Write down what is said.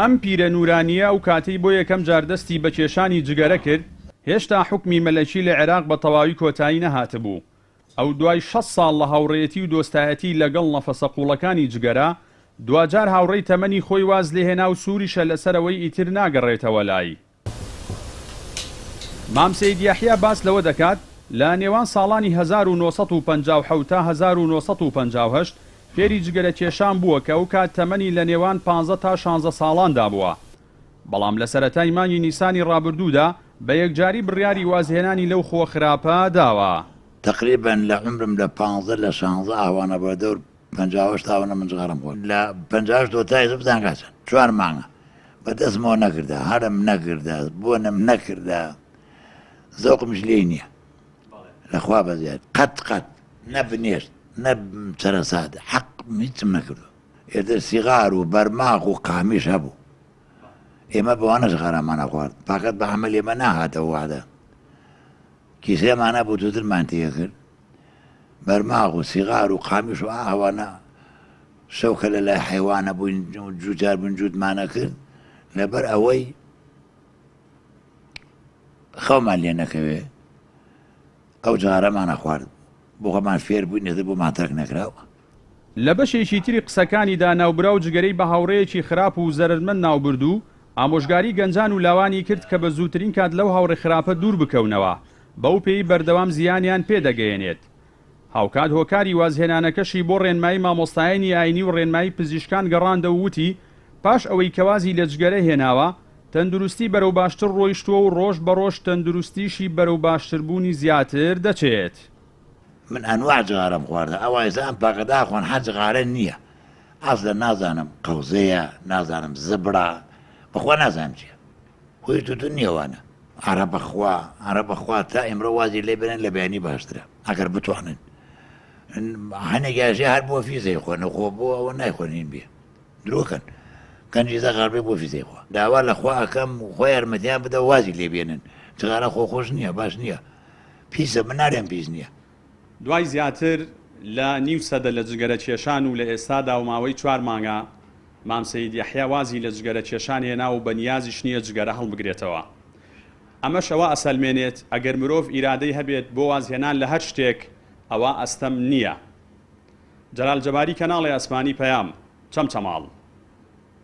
ئەم پیرە نورانیە ئەو کاتەی بۆ یەکەم جار دەستی بە کێشانی جگەرە کرد، هێشتا حکمی مەلەکی لە عێراق بە تەواوی کۆتایی نەهاتبوو. ئەو دوای 6 ساڵ لە هاوڕێیەتی و دۆستایەتی لەگەڵ نەفەسە قوڵەکانی جگەرە، دوجار هاوڕێی تەمەنی خۆی واز لێهێنا و سووریشە لەسەرەوەی ئیتر ناگەڕێتەوە لای. مام سەید یاحیا باس لەوە دەکات لە نێوان ساڵانی 1957 تا 1958 فێری جگەرە کێشان بووە کە ئەو کات تەمەنی لە نێوان 15 تا 16 ساڵاندا بووە. بەڵام لە سەرەتای مانگی نیسانی ڕابردوودا بە یەکجاری بڕیاری وازهێنانی لەو خۆ خراپە داوە. تقریبا لە عمرم لە 15 لە 16 ئەوانە بە دەور 58 تاوانە من جغارم خۆ لە 58 دۆتای زبدان کاتن 4 مانگە بەدەستمەوە نەکردا، هەرم نەکردا، بۆنم نەکردا، زەوقمش لێی نییە لەخوا بەزیاد قەت نەبنێشت نەچەرەساد حەق هیچم نەکردو. ئێتر سیغار و بەرماق و قامیش هەبوو. ئێمە بەوانەش غەرامانە خوارد، پاکەت بە عەمەل ئێمە ناهاتەوە وادە. کیسەمانە بوو دووترمان تێ کرد، بەرماق و سیغار و قامیش و ئاوانە شەوکە لە لای حەیوانە بووین جوجار بوون جوودمانە کرد لەبەر ئەوەی خەومان لێ نەکەوێ. ئەو جارەمانە خوارد بۆ خەمان فێر بووین نێتر بۆ ماتەرک نەکراوە. لە بەشێکی تری قسەکانیدا ناوبرا و جگەرەی بە هاوڕێیەکی خراپ و زەرمەند ناوبردوو ئامۆژگاری گەنجان و لاوانی کرد کە بە زووترین کات لەو هاوڕێ خراپە دوور بکەونەوە، بەو پێی بەردەوام زیانیان پێدەگەیەنێت. هاوکات هۆکاری وازهێنانەکەشی بۆ ڕێنمایی مامۆستایانی ئاینی و ڕێنمایی پزیشکان گەڕاندە و وتی پاش ئەوەی کەوازی لە جگەرە هێناوە تەندروستی بەرەو باشتر ڕۆیشتووە و ڕۆژ بە ڕۆژ تەندروستیشی بەرەو باشتربوونی زیاتر دەچێت. من ئەنواع جغارم خواردە ئەوای زان پاکەدا خوان حەج جغارە نییە. ئەسڵە نازانم قەوزەیە، نازانم زبرا، بەخوا نازانم چییە. خۆی توتون نییەوانە. عەرە بەخوا تا ئێمڕۆ وازی لێ بێنن لە بەیانی باشترە ئەگەر بتوانن. هەنێکیاشی هەر بۆ فیزەی خۆن خۆ بۆ ئەوە نایخۆنین بێ درۆکەن گەنجی زەغار بێ بۆ فیزەی خۆ داوا لە خوا ئەەکەم خۆی یارمەتیان بدە وازی لێ بێنن جغارە خۆش نییە باش نییە پیسە من نارێن پیس نییە. دوای زیاتر لە نیو سەدە لە جگەرە کێشان و لە ئێستادا و ماوەی 4 مانگە مام سەید یاحیا وازی لە جگەرە کێشان هێنا و بە نیازیش نییە جگەرە هەڵبگرێتەوە. ئەمەش ئەوە ئەسەلمێنێت ئەگەر مرۆڤ ئیرادەی هەبێت بۆ وازهێنان لە هەر شتێک ئەوە ئەستەم نییە. جەلال جەباری کەناڵی ئەسمانی پەیام چەمچەماڵ.